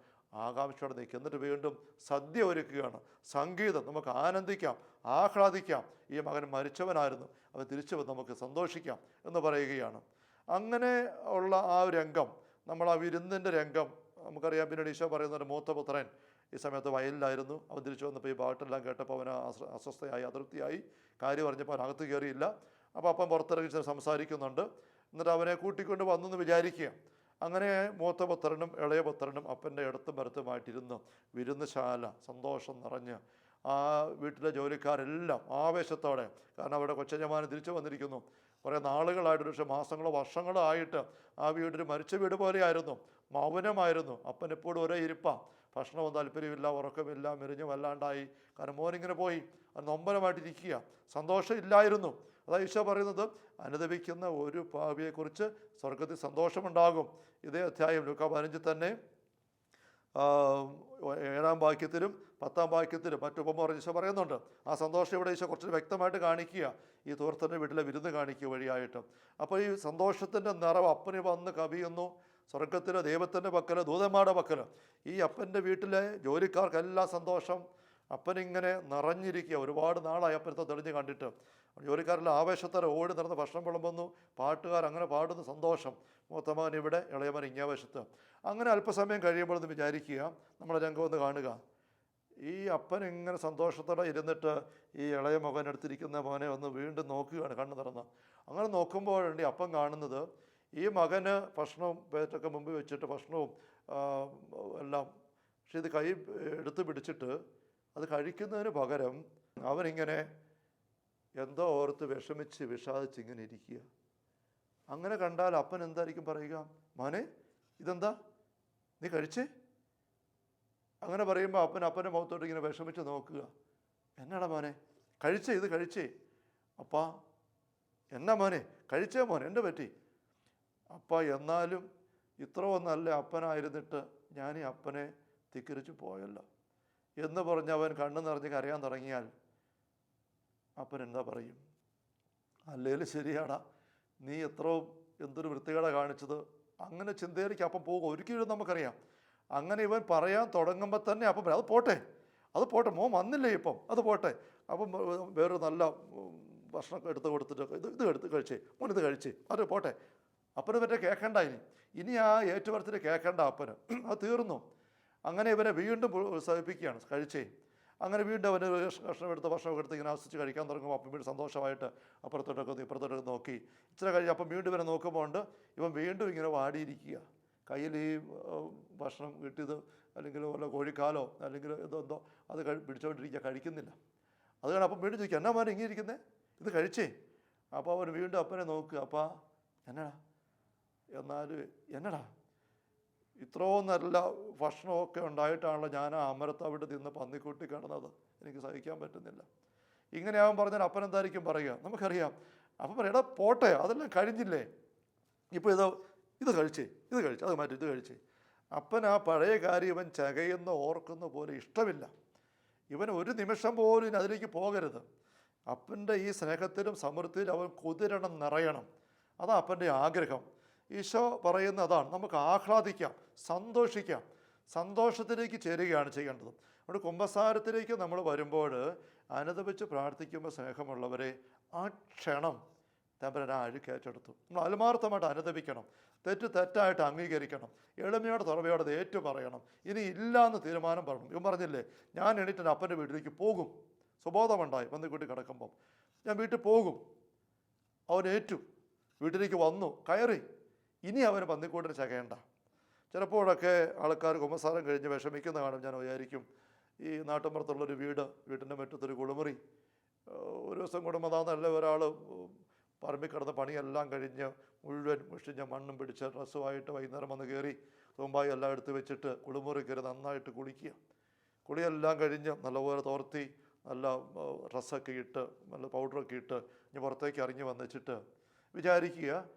ആകാംക്ഷയോടെ നിൽക്കും. എന്നിട്ട് വീണ്ടും സദ്യ ഒരുക്കുകയാണ്, സംഗീതം, നമുക്ക് ആനന്ദിക്കാം, ആഹ്ലാദിക്കാം. ഈ മകൻ മരിച്ചവനായിരുന്നു, അവൻ തിരിച്ചു വന്ന് നമുക്ക് സന്തോഷിക്കാം എന്ന് പറയുകയാണ്. അങ്ങനെ ഉള്ള ആ രംഗം, നമ്മൾ ആ വിരുന്നിൻ്റെ രംഗം നമുക്കറിയാം. പിന്നീട് ഈശോ പറയുന്നൊരു മൂത്ത പുത്രൻ ഈ സമയത്ത് വയലിലായിരുന്നു. അവൻ തിരിച്ചു വന്നപ്പോൾ ഈ പാട്ടെല്ലാം കേട്ടപ്പോൾ അവന് അസ്വസ്ഥയായി, അതൃപ്തിയായി. കാര്യം പറഞ്ഞപ്പോൾ അവൻ അകത്ത് കയറിയില്ല. അപ്പോൾ അപ്പം പുറത്തിറങ്ങി സംസാരിക്കുന്നുണ്ട്. എന്നിട്ട് അവനെ കൂട്ടിക്കൊണ്ട് വന്നെന്ന് വിചാരിക്കുക. അങ്ങനെ മൂത്ത പുത്രനും ഇളയ പുത്രനും അപ്പൻ്റെ ഇടത്തും വലത്തുമായിട്ടിരുന്ന് വിരുന്നുശാല സന്തോഷം നിറഞ്ഞ് ആ വീട്ടിലെ ജോലിക്കാരെല്ലാം ആവേശത്തോടെ, കാരണം അവിടെ കൊച്ചയജമാനൻ തിരിച്ചു വന്നിരിക്കുന്നു. കുറേ നാളുകളായിട്ട്, പക്ഷേ മാസങ്ങളോ വർഷങ്ങളോ ആയിട്ട് ആ വീടൊരു മരിച്ച വീട് പോലെയായിരുന്നു, മൗനമായിരുന്നു. അപ്പൻ എപ്പോഴും ഒരേ ഇരിപ്പാണ്, ഭക്ഷണവും താല്പര്യമില്ല, ഉറക്കമില്ല, മെലിഞ്ഞു വല്ലാണ്ടായി. കാരണം മോനിങ്ങനെ പോയി, അത് നൊമ്പരമായിട്ടിരിക്കുക, സന്തോഷം ഇല്ലായിരുന്നു. അതായത് ഈശോ പറയുന്നത്, അനുദപിക്കുന്ന ഒരു പാപിയെക്കുറിച്ച് സ്വർഗത്തിൽ സന്തോഷമുണ്ടാകും. ഇതേ അധ്യായം ലൂക്കാ 15 തന്നെ 7-ാം വാക്യത്തിലും 10-ാം വാക്യത്തിലും മറ്റു ഉപമ പറഞ്ഞ് ഈശോ പറയുന്നുണ്ട്. ആ സന്തോഷം ഇവിടെ ഈശോ കുറച്ച് വ്യക്തമായിട്ട് കാണിക്കുക, ഈ തീർത്ഥൻ്റെ വീട്ടിലെ വിരുന്ന് കാണിക്കുക വഴിയായിട്ട്. അപ്പോൾ ഈ സന്തോഷത്തിൻ്റെ നിറവ് അപ്പന് വന്ന് കവിയുന്നു. സ്വർഗത്തിലെ ദൈവത്തിൻ്റെ പക്കൽ, ദൂതന്മാരുടെ പക്കൽ, ഈ അപ്പൻ്റെ വീട്ടിലെ ജോലിക്കാർക്കെല്ലാം സന്തോഷം. അപ്പനിങ്ങനെ നിറഞ്ഞിരിക്കുക. ഒരുപാട് നാളായി അപ്പനത്തെ തെളിഞ്ഞ് കണ്ടിട്ട്. ജോലിക്കാരെല്ലാം ആവേശത്തോടെ ഓടി നടന്ന് ഭക്ഷണം വിളമ്പുന്നു, പാട്ടുകാരങ്ങനെ പാടുന്നു, സന്തോഷം. മൂത്തമകൻ ഇവിടെ, ഇളയമൻ ഇങ്ങേ വശത്ത്. അങ്ങനെ അല്പസമയം കഴിയുമ്പോൾ ഒന്ന് വിചാരിക്കുക, നമ്മളെ രംഗം ഒന്ന് കാണുക. ഈ അപ്പൻ ഇങ്ങനെ സന്തോഷത്തോടെ ഇരുന്നിട്ട് ഈ ഇളയ മകൻ എടുത്തിരിക്കുന്ന മോനെ ഒന്ന് വീണ്ടും നോക്കുകയാണ്, കണ്ണു തുറന്ന്. അങ്ങനെ നോക്കുമ്പോഴുണ്ട് അപ്പൻ കാണുന്നത്, ഈ മകന് ഭക്ഷണവും പേറ്റൊക്കെ മുമ്പിൽ വെച്ചിട്ട് ഭക്ഷണവും എല്ലാം, പക്ഷെ ഇത് കൈ എടുത്ത് പിടിച്ചിട്ട് അത് കഴിക്കുന്നതിന് പകരം അവനിങ്ങനെ എന്തോ ഓർത്ത് വിഷമിച്ച് വിഷാദിച്ച് ഇങ്ങനെ ഇരിക്കുക. അങ്ങനെ കണ്ടാൽ അപ്പൻ എന്തായിരിക്കും പറയുക? മോനെ, ഇതെന്താ നീ കഴിച്ചേ? അങ്ങനെ പറയുമ്പോൾ അപ്പൻ്റെ മുഖത്തോട്ട് ഇങ്ങനെ വിഷമിച്ച് നോക്കുക. എന്നാടാ മോനെ, കഴിച്ചേ, ഇത് കഴിച്ചേ? അപ്പാ എന്നാ മോനെ, കഴിച്ചേ മോനെ, എൻ്റെ പറ്റി? അപ്പ എന്നാലും ഇത്ര ഒന്നല്ല അപ്പനായിരുന്നിട്ട് ഞാൻ ഈ അപ്പനെ ധിക്കരിച്ച് പോയല്ലോ. എന്ന് പറഞ്ഞ് അവൻ കണ്ണു നിറഞ്ഞ് കരയാൻ തുടങ്ങിയാൽ അപ്പൻ എന്താ പറയും? അല്ലേലും ശരിയാടാ, നീ എന്തൊരു വൃത്തികേടാ കാണിച്ചത്, അങ്ങനെ ചിന്തയിലേക്ക് അപ്പം പോകും. ഒരിക്കലും നമുക്കറിയാം. അങ്ങനെ ഇവൻ പറയാൻ തുടങ്ങുമ്പോൾ തന്നെ അപ്പം പറയും, അത് പോട്ടെ മോൻ വന്നില്ലേ ഇപ്പം, അത് പോട്ടെ. അപ്പം വേറൊരു നല്ല ഭക്ഷണം എടുത്ത് കൊടുത്തിട്ട് ഇത് എടുത്ത് കഴിച്ചേ മോൻ, ഇത് കഴിച്ചേ, അത് പോട്ടെ. അപ്പന് പറ്റേ കേൾക്കണ്ട, ഇനി ആ ഏറ്റുപറച്ചിൽ കേൾക്കണ്ട അപ്പന്, അത് തീർന്നു. അങ്ങനെ ഇവനെ വീണ്ടും പ്രോത്സാഹിപ്പിക്കുകയാണ്, കഴിച്ചേ. അങ്ങനെ വീണ്ടും അവന് ഭക്ഷണം എടുത്ത് ഇങ്ങനെ ആസ്വദിച്ച് കഴിക്കാൻ തുടങ്ങുമ്പോൾ അപ്പം വീണ്ടും സന്തോഷമായിട്ട് ഇപ്പുറത്തോട്ടൊക്കെ നോക്കി. ഇച്ചിരി കഴിഞ്ഞ് അപ്പം വീണ്ടും ഇവനെ നോക്കുമ്പോൾ ഇവൻ വീണ്ടും ഇങ്ങനെ വാടിയിരിക്കുക. കയ്യിൽ ഈ ഭക്ഷണം കിട്ടിയത് അല്ലെങ്കിൽ വല്ല കോഴിക്കാലോ അല്ലെങ്കിൽ എന്തോ അത് പിടിച്ചുകൊണ്ടിരിക്കുക, കഴിക്കുന്നില്ല. അത് കാരണം അപ്പം വീണ്ടും ചോദിക്കുക, എന്നാ മോനെ ഇങ്ങനെ ഇരിക്കുന്നേ, ഇത് കഴിച്ചേ. അപ്പോൾ അവൻ വീണ്ടും അപ്പനെ നോക്കുക, അപ്പാ എന്നടാ ഇത്രയും നല്ല ഭക്ഷണമൊക്കെ ഉണ്ടായിട്ടാണല്ലോ ഞാൻ ആ അമരത്ത് അവിടെ നിന്ന് പന്നിക്കൂട്ടി കിടന്നത്, എനിക്ക് സഹിക്കാൻ പറ്റുന്നില്ല. ഇങ്ങനെയാവും പറഞ്ഞാൽ അപ്പൻ എന്തായിരിക്കും പറയുക? നമുക്കറിയാം. അപ്പം പറയാം, എടാ പോട്ടെ, അതെല്ലാം കഴിഞ്ഞില്ലേ, ഇപ്പോൾ ഇത് കഴിച്ചേ, അത് മാറ്റി ഇത് കഴിച്ചേ. അപ്പൻ ആ പഴയ കാര്യം ഇവൻ ചകയെന്ന് ഓർക്കുന്ന പോലെ ഇഷ്ടമില്ല. ഇവൻ ഒരു നിമിഷം പോലും അതിലേക്ക് പോകരുത്. അപ്പൻ്റെ ഈ സ്നേഹത്തിലും സമൃദ്ധിയിലും അവൻ കുതിരണം, നിറയണം. അതാ അപ്പൻ്റെ ആഗ്രഹം. ഈശോ പറയുന്ന അതാണ്, നമുക്ക് ആഹ്ലാദിക്കാം, സന്തോഷിക്കാം, സന്തോഷത്തിലേക്ക് ചേരുകയാണ് ചെയ്യേണ്ടത്. അതുകൊണ്ട് കുമ്പസാരത്തിലേക്ക് നമ്മൾ വരുമ്പോൾ അനുദപിച്ച് പ്രാർത്ഥിക്കുമ്പോൾ സ്നേഹമുള്ളവരെ ആ ക്ഷണം തമ്പുരാൻ ആ അഴുക്കേറ്റെടുത്തു. നമ്മൾ ആത്മാർത്ഥമായിട്ട് അനുദപിക്കണം, തെറ്റായിട്ട് അംഗീകരിക്കണം, എളിമയോടെ തുറവയോടെ ഏറ്റു പറയണം. ഇനി ഇല്ലയെന്ന് തീരുമാനം പറയണം. ഇവൻ പറഞ്ഞില്ലേ, ഞാൻ എണീറ്റ് അപ്പൻ്റെ വീട്ടിലേക്ക് പോകും, സുബോധമുണ്ടായി പന്നിക്കുട്ടി കിടക്കുമ്പം, ഞാൻ വീട്ടിൽ പോകും. അവൻ ഏറ്റു, വീട്ടിലേക്ക് വന്നു, കയറി. ഇനി അവന് പന്നിക്കൂട്ടിന് ചകയണ്ട. ചിലപ്പോഴൊക്കെ ആൾക്കാർ കുമ്പസാരം കഴിഞ്ഞ് വിഷമിക്കുന്ന കാണും. ഞാൻ വിചാരിക്കും, ഈ നാട്ടിൻപുറത്തുള്ളൊരു വീട്ടിൻ്റെ മുറ്റത്തൊരു കുളിമുറി, ഒരു ദിവസം കുടുംബതാന്നല്ല ഒരാൾ പറമ്പിൽ കിടന്ന പണിയെല്ലാം കഴിഞ്ഞ് മുഴുവൻ മുഷിഞ്ഞ മണ്ണും പിടിച്ച ഡ്രസ്സുമായിട്ട് വൈകുന്നേരം വന്ന് കയറി തുമ്പായി എല്ലാം എടുത്ത് വെച്ചിട്ട് കുളിമുറി കയറി നന്നായിട്ട് കുളിക്കുക. കുളിയെല്ലാം കഴിഞ്ഞ് നല്ലപോലെ തോർത്തി നല്ല ഡ്രസ്സൊക്കെ ഇട്ട് നല്ല പൗഡറൊക്കെ ഇട്ട് ഇനി പുറത്തേക്ക് ഇറങ്ങി വന്നിച്ചിട്ട് വിചാരിക്കുക,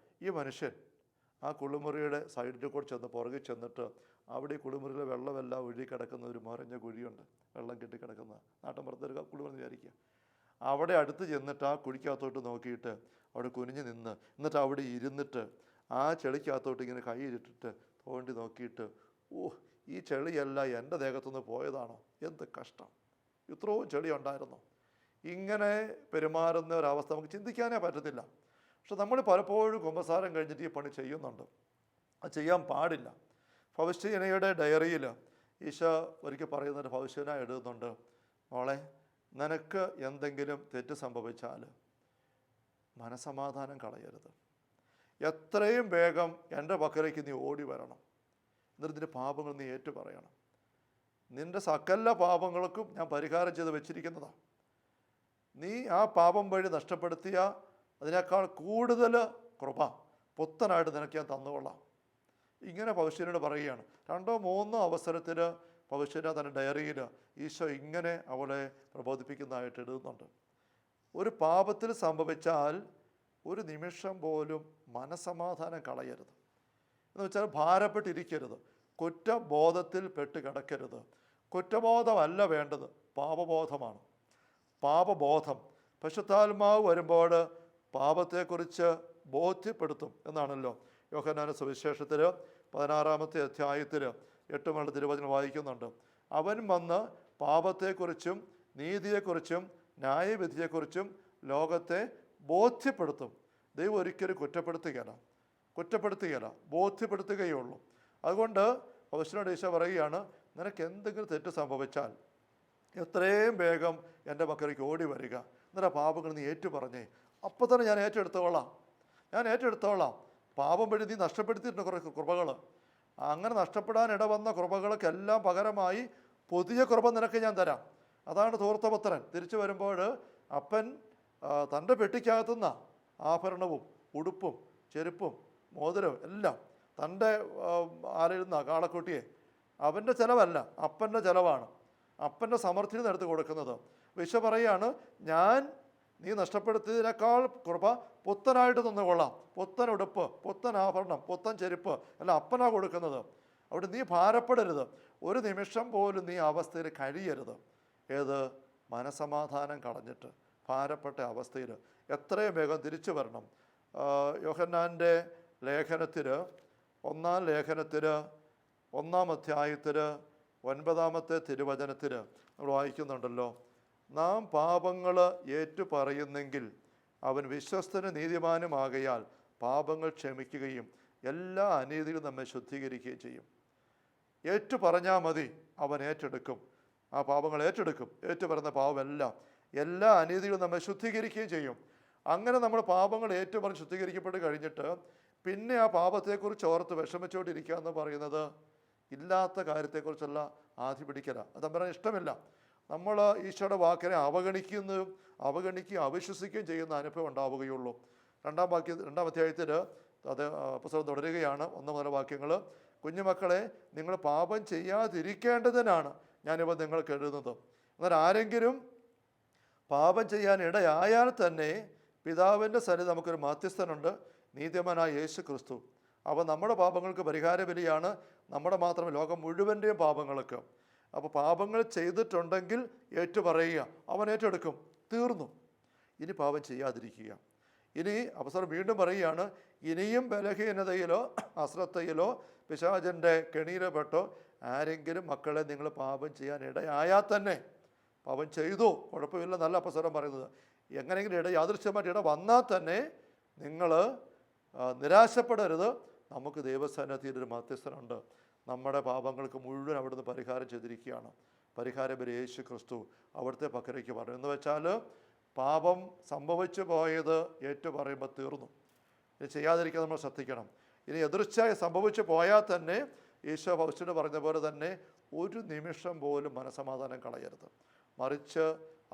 ഈ മനുഷ്യൻ ആ കുളിമുറിയുടെ സൈഡിൽ കൂടെ പുറകിൽ ചെന്നിട്ട് അവിടെ ഈ കുളിമുറിയിലെ വെള്ളമെല്ലാം ഒഴുകി കിടക്കുന്ന ഒരു മറിഞ്ഞ കുഴിയുണ്ട്, വെള്ളം കെട്ടിക്കിടക്കുന്ന നാട്ടിൻപുറത്തൊരു കുളിമുറി വിചാരിക്കുക. അവിടെ അടുത്ത് ചെന്നിട്ട് ആ കുഴിക്കകത്തോട്ട് നോക്കിയിട്ട് അവിടെ കുനിഞ്ഞ് നിന്ന്, എന്നിട്ട് അവിടെ ഇരുന്നിട്ട് ആ ചെളിക്കകത്തോട്ട് ഇങ്ങനെ കൈയിട്ടിട്ട് തോണ്ടി നോക്കിയിട്ട്, ഈ ചെളിയല്ല എൻ്റെ ദേഹത്തുനിന്ന് പോയതാണോ, എന്ത് കഷ്ടം, ഇത്രയും ചെളി ഉണ്ടായിരുന്നു. ഇങ്ങനെ പെരുമാറുന്ന ഒരവസ്ഥ നമുക്ക് ചിന്തിക്കാനേ പറ്റത്തില്ല. പക്ഷെ നമ്മൾ പലപ്പോഴും കുമ്പസാരം കഴിഞ്ഞിട്ട് ഈ പണി ചെയ്യുന്നുണ്ട്. അത് ചെയ്യാൻ പാടില്ല. ഫൗസ്റ്റീനയുടെ ഡയറിയിൽ ഈശോ ഒരിക്കൽ പറയുന്നൊരു ഫൗസ്റ്റീന എഴുതുന്നുണ്ട്, മോളെ, നിനക്ക് എന്തെങ്കിലും തെറ്റ് സംഭവിച്ചാൽ മനസമാധാനം കളയരുത്. എത്രയും വേഗം എൻ്റെ പക്കലേക്ക് നീ ഓടി വരണം. എന്നിട്ട് നിൻ്റെ പാപങ്ങൾ നീ ഏറ്റു പറയണം. നിൻ്റെ സകല പാപങ്ങൾക്കും ഞാൻ പരിഹാരം ചെയ്ത് വെച്ചിരിക്കുന്നതാണ്. നീ ആ പാപം വഴി നഷ്ടപ്പെടുത്തിയ അതിനേക്കാൾ കൂടുതൽ കൃപ പുത്തനായിട്ട് നിനക്ക് ഞാൻ തന്നുകൊള്ളാം. ഇങ്ങനെ പൗഷ്യനോട് പറയുകയാണ്. 2 or 3 അവസരത്തിൽ പൗഷ്യന തൻ്റെ ഡയറിയിൽ ഈശോ ഇങ്ങനെ അവളെ പ്രബോധിപ്പിക്കുന്നതായിട്ട് എഴുതുന്നുണ്ട്. ഒരു പാപത്തിൽ സംഭവിച്ചാൽ ഒരു നിമിഷം പോലും മനസമാധാനം കളയരുത്. എന്ന് വെച്ചാൽ ഭാരപ്പെട്ടിരിക്കരുത്, കുറ്റബോധത്തിൽ പെട്ട് കിടക്കരുത്. കുറ്റബോധമല്ല വേണ്ടത്, പാപബോധമാണ്. പാപബോധം പരിശുദ്ധാത്മാവ് വരുമ്പോൾ പാപത്തെക്കുറിച്ച് ബോധ്യപ്പെടുത്തും എന്നാണല്ലോ യോഹന്നാന്റെ സുവിശേഷത്തിൽ 16-ാമത്തെ അധ്യായത്തിൽ 8 തിരുവചനം വായിക്കുന്നുണ്ട്. അവൻ വന്ന് പാപത്തെക്കുറിച്ചും നീതിയെക്കുറിച്ചും ന്യായവിധിയെക്കുറിച്ചും ലോകത്തെ ബോധ്യപ്പെടുത്തും. ദൈവം ഒരിക്കലും കുറ്റപ്പെടുത്തുകയല്ല, ബോധ്യപ്പെടുത്തുകയുള്ളൂ. അതുകൊണ്ട് പൗലോസിനോട് ഈശോ പറയുകയാണ്, നിനക്ക് എന്തെങ്കിലും തെറ്റ് സംഭവിച്ചാൽ എത്രയും വേഗം എൻ്റെ മക്കളിലേക്ക് ഓടി വരിക, എന്നിട്ട് പാപങ്ങൾ നീ ഏറ്റുപറഞ്ഞേ, അപ്പോൾ തന്നെ ഞാൻ ഏറ്റെടുത്തോളാം. പാപം വഴി നീ നഷ്ടപ്പെടുത്തിയിട്ടുണ്ട് കുറേ കൃപകൾ. അങ്ങനെ നഷ്ടപ്പെടാൻ ഇടവന്ന കൃപകൾക്കെല്ലാം പകരമായി പുതിയ കൃപ നിനക്ക് ഞാൻ തരാം. അതാണ് ധൂർത്തപുത്രൻ തിരിച്ചു വരുമ്പോൾ അപ്പൻ തൻ്റെ പെട്ടിക്കകത്തുനിന്ന ആഭരണവും ഉടുപ്പും ചെരുപ്പും മോതിരവും എല്ലാം തൻ്റെ ആലിരുന്ന കാളക്കുട്ടിയെ അവൻ്റെ ചിലവല്ല, അപ്പൻ്റെ ചിലവാണ്, അപ്പൻ്റെ സമൃദ്ധിയിൽ നിന്ന് എടുത്ത് കൊടുക്കുന്നത്. ഈശോ പറയുകയാണ്, നീ നഷ്ടപ്പെടുത്തിയതിനേക്കാൾ കൃപ പുത്തനായിട്ട് തന്നുകൊള്ളാം. പുത്തൻ ഉടുപ്പ്, പുത്തൻ ആഭരണം, പുത്തൻ ചെരുപ്പ് എല്ലാം അപ്പനാണ് കൊടുക്കുന്നത്. അവിടെ നീ ഭാരപ്പെടരുത്. ഒരു നിമിഷം പോലും നീ അവസ്ഥയിൽ കഴിയരുത്. ഏത്? മനസമാധാനം കളഞ്ഞിട്ട് ഭാരപ്പെട്ട അവസ്ഥയിൽ എത്രയും വേഗം തിരിച്ചു വരണം. യോഹന്നാൻ്റെ ലേഖനത്തിൽ, 1-ാം ലേഖനത്തിൽ 1-ാം അധ്യായത്തിൽ 9-ാമത്തെ തിരുവചനത്തിൽ നമ്മൾ വായിക്കുന്നുണ്ടല്ലോ, നാം പാപങ്ങൾ ഏറ്റു പറയുന്നെങ്കിൽ അവൻ വിശ്വസ്തനും നീതിമാനുമാകയാൽ പാപങ്ങൾ ക്ഷമിക്കുകയും എല്ലാ അനീതികളും നമ്മെ ശുദ്ധീകരിക്കുകയും ചെയ്യും. ഏറ്റു പറഞ്ഞാൽ മതി, അവൻ ഏറ്റെടുക്കും. ആ പാപങ്ങൾ ഏറ്റെടുക്കും. ഏറ്റു പറയുന്ന പാപമെല്ലാം എല്ലാ അനീതികളും നമ്മെ ശുദ്ധീകരിക്കുകയും ചെയ്യും. അങ്ങനെ നമ്മൾ പാപങ്ങൾ ഏറ്റുപറഞ്ഞ് ശുദ്ധീകരിക്കപ്പെട്ട് കഴിഞ്ഞിട്ട് പിന്നെ ആ പാപത്തെക്കുറിച്ച് ഓർത്ത് വിഷമിച്ചുകൊണ്ടിരിക്കുക എന്ന് പറയുന്നത് ഇല്ലാത്ത കാര്യത്തെക്കുറിച്ചുള്ള ആധി പിടിക്കല. അത് തമ്പുരാന് ഇഷ്ടമില്ല. നമ്മൾ ഈശോയുടെ വാക്കിനെ അവഗണിക്കുകയും അവിശ്വസിക്കുകയും ചെയ്യുന്ന അനുഭവം ഉണ്ടാവുകയുള്ളൂ. 2-ാം അധ്യായത്തിൽ അത് പുസ്തകം തുടരുകയാണ്. 1 മുതൽ വാക്യങ്ങൾ. കുഞ്ഞുമക്കളെ, നിങ്ങൾ പാപം ചെയ്യാതിരിക്കേണ്ടതിനാണ് ഞാനിപ്പോൾ നിങ്ങൾക്ക് എഴുതുന്നത്. എന്നാൽ ആരെങ്കിലും പാപം ചെയ്യാൻ ഇടയായാൽ തന്നെ പിതാവിൻ്റെ സന്നിധി നമുക്കൊരു മധ്യസ്ഥനുണ്ട്, നീതിമാനായ യേശു ക്രിസ്തു. അപ്പോൾ നമ്മുടെ പാപങ്ങൾക്ക് പരിഹാര ബലിയാണ്, നമ്മുടെ മാത്രമേ ലോകം മുഴുവൻ്റെയും പാപങ്ങൾക്ക്. അപ്പോൾ പാപങ്ങൾ ചെയ്തിട്ടുണ്ടെങ്കിൽ ഏറ്റുപറയുക, അവൻ ഏറ്റെടുക്കും. തീർന്നു. ഇനി പാപം ചെയ്യാതിരിക്കുക. ഇനി അപ്പോസ്തലൻ വീണ്ടും പറയുകയാണ്, ഇനിയും ബലഹീനതയിലോ അശ്രദ്ധയിലോ പിശാചൻ്റെ കെണിയിലോ പെട്ടോ ആരെങ്കിലും മക്കളെ നിങ്ങൾ പാപം ചെയ്യാൻ ഇടയായാൽ തന്നെ, പാപം ചെയ്തു കുഴപ്പമില്ല നല്ല അപ്പോസ്തലൻ പറയുന്നത്, എങ്ങനെയെങ്കിലും യാദൃശ്യമായിട്ട് വന്നാൽ തന്നെ നിങ്ങൾ നിരാശപ്പെടരുത്. നമുക്ക് ദൈവസന്നിധിയിൽ ഒരു മധ്യസ്ഥനുണ്ട്. നമ്മുടെ പാപങ്ങൾക്ക് മുഴുവൻ അവിടുന്ന് പരിഹാരം ചെയ്തിരിക്കുകയാണ്. പരിഹാര ബലി യേശു ക്രിസ്തു അവിടുത്തെ പക്കലേക്ക് പറഞ്ഞു. എന്ന് വെച്ചാൽ പാപം സംഭവിച്ചു പോയത് ഏറ്റു പറയുമ്പോൾ തീർന്നു. ഇനി ചെയ്യാതിരിക്കാൻ നമ്മൾ ശ്രദ്ധിക്കണം. ഇനി എതിർച്ചയായി സംഭവിച്ചു പോയാൽ തന്നെ ഈശോ ഭവിഷ്യോട് പറഞ്ഞ പോലെ തന്നെ ഒരു നിമിഷം പോലും മനസമാധാനം കളയരുത്. മറിച്ച്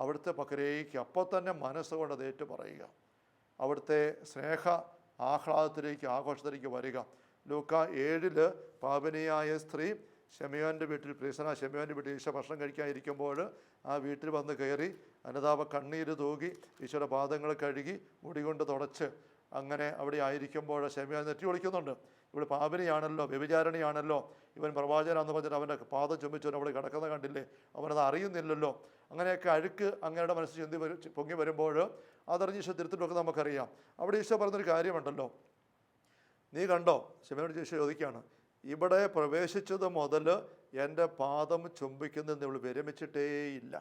അവിടുത്തെ പക്കലേക്ക് അപ്പോൾ തന്നെ മനസ്സുകൊണ്ട് അത് ഏറ്റു പറയുക. അവിടുത്തെ സ്നേഹ ആഹ്ലാദത്തിലേക്ക് ആഘോഷത്തിലേക്ക് വരിക. ലൂക്ക 7 പാപിനിയായ സ്ത്രീ ശെമയോൻ്റെ വീട്ടിൽ, പ്രീസനായ ശെമയോൻ്റെ വീട്ടിൽ ഈശോ ഭക്ഷണം കഴിക്കാതിരിക്കുമ്പോൾ ആ വീട്ടിൽ വന്ന് കയറി അനുതാപ കണ്ണീര് തൂകി ഈശോയുടെ പാദങ്ങൾ കഴുകി മുടി കൊണ്ട് തുടച്ച് അങ്ങനെ അവിടെ ആയിരിക്കുമ്പോൾ ശെമയോൻ നെറ്റി വിളിക്കുന്നുണ്ട്, ഇവിടെ പാപിനിയാണല്ലോ, വ്യഭിചാരിണിയാണല്ലോ, ഇവൻ പ്രവാചകനാണെന്ന് പറഞ്ഞിട്ട് അവൻ്റെ പാദം ചുംബിച്ചവൻ അവിടെ കിടക്കുന്നത് കണ്ടില്ലേ, അവനത് അറിയുന്നില്ലല്ലോ. അങ്ങനെയൊക്കെ അഴുക്ക് അങ്ങയുടെ മനസ്സിൽ ചിന്തി പൊങ്ങി വരുമ്പോൾ അതറിഞ്ഞ് ഈശോ തിരുത്തിട്ടൊക്കെ നമുക്കറിയാം. അവിടെ ഈശോ പറഞ്ഞൊരു കാര്യമുണ്ടല്ലോ, നീ കണ്ടോ? ശിവനോട് ഈശോ ചോദിക്കുകയാണ്, ഇവിടെ പ്രവേശിച്ചത് മുതൽ എൻ്റെ പാദം ചുംബിക്കുന്നതിന് ഇവൾ വിരമിച്ചിട്ടേയില്ല.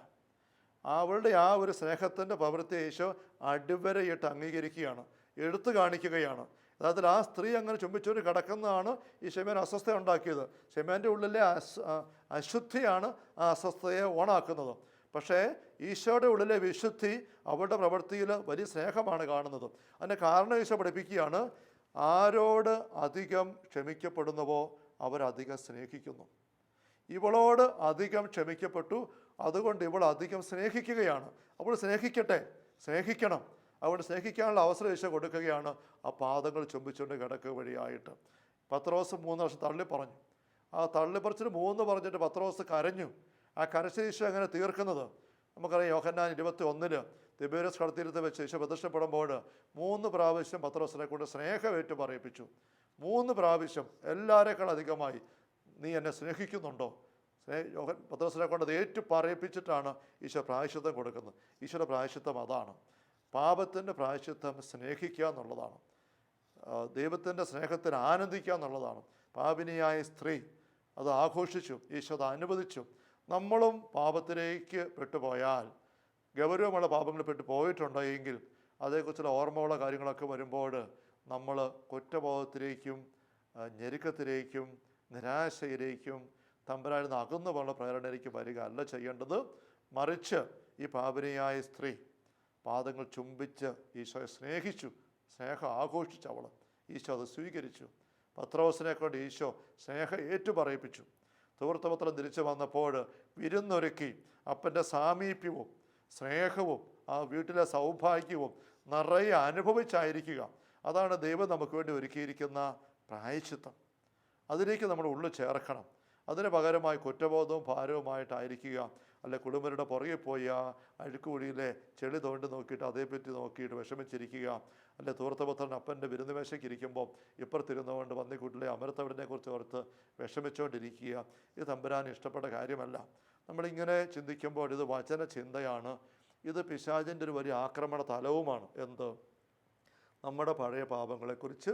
അവളുടെ ആ ഒരു സ്നേഹത്തിൻ്റെ പ്രവൃത്തി ഈശോ അടിവരയിട്ട് അംഗീകരിക്കുകയാണ്, എടുത്തു കാണിക്കുകയാണ്. യഥാർത്ഥത്തിൽ ആ സ്ത്രീ അങ്ങനെ ചുംബിച്ചുകൊണ്ട് കിടക്കുന്നതാണ് ഈ ശെമയോൻ അസ്വസ്ഥ ഉണ്ടാക്കിയത്. ശെമയോൻ്റെ ഉള്ളിലെ അശുദ്ധിയാണ് ആ അസ്വസ്ഥതയെ ഓണാക്കുന്നത്. പക്ഷേ ഈശോയുടെ ഉള്ളിലെ വിശുദ്ധി അവളുടെ പ്രവൃത്തിയിൽ വലിയ സ്നേഹമാണ് കാണുന്നത്. അതിൻ്റെ കാരണം ഈശോ പഠിപ്പിക്കുകയാണ്, ആരോട് അധികം ക്ഷമിക്കപ്പെടുന്നുവോ അവരധികം സ്നേഹിക്കുന്നു. ഇവളോട് അധികം ക്ഷമിക്കപ്പെട്ടു, അതുകൊണ്ട് ഇവൾ അധികം സ്നേഹിക്കുകയാണ്. അവൾ സ്നേഹിക്കട്ടെ, സ്നേഹിക്കണം. അവിടെ സ്നേഹിക്കാനുള്ള അവസരം ഈശോ കൊടുക്കുകയാണ് ആ പാദങ്ങൾ ചുംബിച്ചുകൊണ്ട് കിടക്കുക വഴിയായിട്ട്. പത്രോസ് 3 വർഷം തള്ളി പറഞ്ഞു. ആ തള്ളിപ്പറിച്ചിട്ട് 3 പറഞ്ഞിട്ട് പത്രോസ് കരഞ്ഞു. ആ കരച്ച ഈശോ എങ്ങനെ തീർക്കുന്നത് നമുക്കറിയാം. യോഹന്നാൻ 21 തിബേരിയസ് കടത്തീരത്ത് വെച്ച് ഈശോ പ്രത്യക്ഷപ്പെടുമ്പോൾ 3 പ്രാവശ്യം പത്രോസിനെ കൊണ്ട് സ്നേഹമേറ്റു പറയിപ്പിച്ചു. 3 പ്രാവശ്യം എല്ലാവരേക്കാൾ അധികമായി നീ എന്നെ സ്നേഹിക്കുന്നുണ്ടോ? പത്രോസിനെ കൊണ്ട് അത് ഏറ്റു പറയിപ്പിച്ചിട്ടാണ് ഈശോ പ്രായശ്ചിത്തം കൊടുക്കുന്നത്. ഈശോയുടെ പ്രായശ്ചിത്തം അതാണ്. പാപത്തിൻ്റെ പ്രായശ്ചിത്തം സ്നേഹിക്കുക എന്നുള്ളതാണ്. ദൈവത്തിൻ്റെ സ്നേഹത്തിൽ ആനന്ദിക്കുക എന്നുള്ളതാണ്. പാപിനിയായ സ്ത്രീ അത് ആഘോഷിച്ചു, ഈശോ അത് അനുവദിച്ചു. നമ്മളും പാപത്തിലേക്ക് പെട്ടുപോയാൽ, ഗൗരവമുള്ള പാപങ്ങൾ പെട്ടു പോയിട്ടുണ്ടെങ്കിൽ അതേക്കുറിച്ചുള്ള ഓർമ്മയുള്ള കാര്യങ്ങളൊക്കെ വരുമ്പോൾ നമ്മൾ കുറ്റബോധത്തിലേക്കും ഞെരുക്കത്തിലേക്കും നിരാശയിലേക്കും തമ്പുരാനിൽ നിന്ന് അകന്നു പോലുള്ള പ്രേരണയിലേക്ക് വരിക അല്ല ചെയ്യേണ്ടത്. മറിച്ച് ഈ പാപിനിയായ സ്ത്രീ പാദങ്ങൾ ചുംബിച്ച് ഈശോയെ സ്നേഹിച്ചു, സ്നേഹം ആഘോഷിച്ചു. അവൾ ഈശോ അത് സ്വീകരിച്ചു. പത്രോസിനെ കൊണ്ട് ഈശോ സ്നേഹം ഏറ്റുപറയിപ്പിച്ചു. സുഹൃത്തുപത്രം തിരിച്ചു വന്നപ്പോൾ വിരുന്നൊരുക്കി അപ്പൻ്റെ സാമീപ്യവും സ്നേഹവും ആ വീട്ടിലെ സൗഭാഗ്യവും നിറയെ അനുഭവിച്ചായിരിക്കുക. അതാണ് ദൈവം നമുക്ക് വേണ്ടി ഒരുക്കിയിരിക്കുന്ന പ്രായശ്ചിത്തം. അതിലേക്ക് നമ്മൾ ഉള്ളിൽ ചേർക്കണം. അതിന് പകരമായി കുറ്റബോധവും ഭാരവുമായിട്ടായിരിക്കുക. അല്ലെ കുടുംബരുടെ പുറകെ പോയി ആ അഴുക്കുകുഴിയിലെ ചെളി തോണ്ടി നോക്കിയിട്ട് അതേപ്പറ്റി നോക്കിയിട്ട് വിഷമിച്ചിരിക്കുക. അല്ലെ തൂർത്തപുത്രൻ അപ്പൻ്റെ വിരുന്നുമേശയ്ക്ക് ഇരിക്കുമ്പോൾ ഇപ്പുറത്തിരുന്നുകൊണ്ട് പന്നിക്കൂട്ടിലെ അമരത്തവിടിനെ കുറിച്ച് ഓർത്ത് വിഷമിച്ചുകൊണ്ടിരിക്കുക. ഇത് തമ്പുരാൻ ഇഷ്ടപ്പെട്ട കാര്യമല്ല. നമ്മളിങ്ങനെ ചിന്തിക്കുമ്പോൾ ഇത് വചന ചിന്തയാണ്. ഇത് പിശാചിൻ്റെ ഒരു വലിയ ആക്രമണ തലവുമാണ്. എന്ത്? നമ്മുടെ പഴയ പാപങ്ങളെക്കുറിച്ച്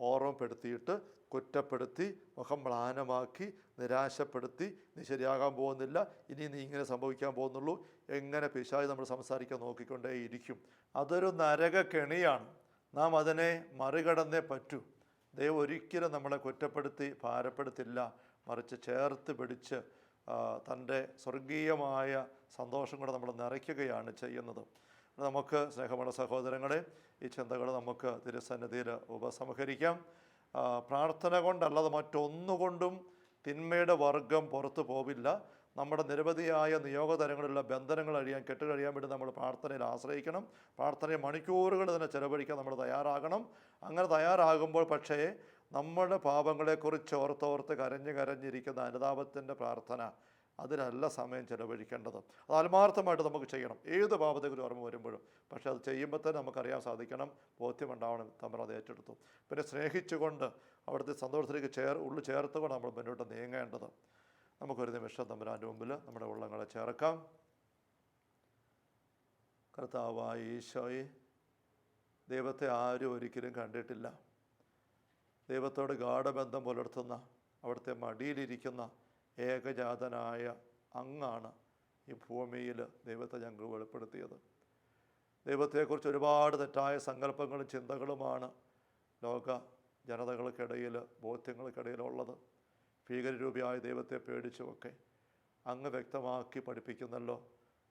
ഓർമ്മപ്പെടുത്തിയിട്ട് കുറ്റപ്പെടുത്തി മുഖം മ്ലാനമാക്കി നിരാശപ്പെടുത്തി നീ ശരിയാകാൻ പോകുന്നില്ല, ഇനി നീ ഇങ്ങനെ സംഭവിക്കാൻ പോകുന്നുള്ളൂ, എങ്ങനെ പിശാച് നമ്മൾ സംസാരിക്കാൻ നോക്കിക്കൊണ്ടേയിരിക്കും. അതൊരു നരക കെണിയാണ്. നാം അതിനെ മറികടന്നേ പറ്റൂ. ദൈവം ഒരിക്കലും നമ്മളെ കുറ്റപ്പെടുത്തി ഭാരപ്പെടുത്തില്ല, മറിച്ച് ചേർത്ത് പിടിച്ച് തൻ്റെ സ്വർഗീയമായ സന്തോഷം കൂടെ നമ്മൾ നിറയ്ക്കുകയാണ് ചെയ്യുന്നത്. നമുക്ക് സ്നേഹമുള്ള സഹോദരങ്ങളെ, ഈ ചിന്തകൾ നമുക്ക് തിരുസന്നിധിയിൽ ഉപസംഹരിക്കാം. പ്രാർത്ഥന കൊണ്ടല്ലാതെ മറ്റൊന്നുകൊണ്ടും തിന്മയുടെ വർഗം പുറത്തു പോവില്ല. നമ്മുടെ നിരവധിയായ നിയോഗതരങ്ങളിലുള്ള ബന്ധനങ്ങൾ കെട്ടുകഴിയാൻ വേണ്ടി നമ്മൾ പ്രാർത്ഥനയിൽ ആശ്രയിക്കണം. പ്രാർത്ഥനയിൽ മണിക്കൂറുകൾ തന്നെ ചെലവഴിക്കാൻ നമ്മൾ തയ്യാറാകണം. അങ്ങനെ തയ്യാറാകുമ്പോൾ പക്ഷേ നമ്മുടെ പാപങ്ങളെക്കുറിച്ച് ഓർത്തോർത്ത് കരഞ്ഞിരിക്കുന്ന അനുതാപത്തിൻ്റെ പ്രാർത്ഥന, അതിനല്ല സമയം ചെലവഴിക്കേണ്ടത്. അത് ആത്മാർത്ഥമായിട്ട് നമുക്ക് ചെയ്യണം, ഏത് പാപത്തെക്കുറിച്ച് ഓർമ്മ വരുമ്പോഴും. പക്ഷേ അത് ചെയ്യുമ്പോൾ തന്നെ നമുക്കറിയാൻ സാധിക്കണം, ബോധ്യമുണ്ടാവണം തമ്മിൽ അത് ഏറ്റെടുത്തു. പിന്നെ സ്നേഹിച്ചുകൊണ്ട് അവിടുത്തെ സന്തോഷത്തിലേക്ക് ഉള്ളിൽ ചേർത്തുകൊണ്ട് നമ്മൾ മുന്നോട്ട് നീങ്ങേണ്ടത്. നമുക്കൊരു നിമിഷം തമ്പുരാൻ്റെ മുമ്പിൽ നമ്മുടെ ഉള്ളങ്ങളെ ചേർക്കാം. കർത്താവായ ഈശോയെ, ദൈവത്തെ ആരും ഒരിക്കലും കണ്ടിട്ടില്ല. ദൈവത്തോട് ഗാഢബന്ധം പുലർത്തുന്ന അവിടുത്തെ മടിയിലിരിക്കുന്ന ഏകജാതനായ അങ്ങാണ് ഈ ഭൂമിയിൽ ദൈവത്തെ ഞങ്ങൾ വെളിപ്പെടുത്തിയത്. ദൈവത്തെക്കുറിച്ച് ഒരുപാട് തെറ്റായ സങ്കല്പങ്ങളും ചിന്തകളുമാണ് ലോക ജനതകൾക്കിടയിൽ ബോധ്യങ്ങൾക്കിടയിലുള്ളത്. ഭീകരരൂപിയായ ദൈവത്തെ പേടിച്ചുമൊക്കെ അങ്ങ് വ്യക്തമാക്കി പഠിപ്പിക്കുന്നല്ലോ.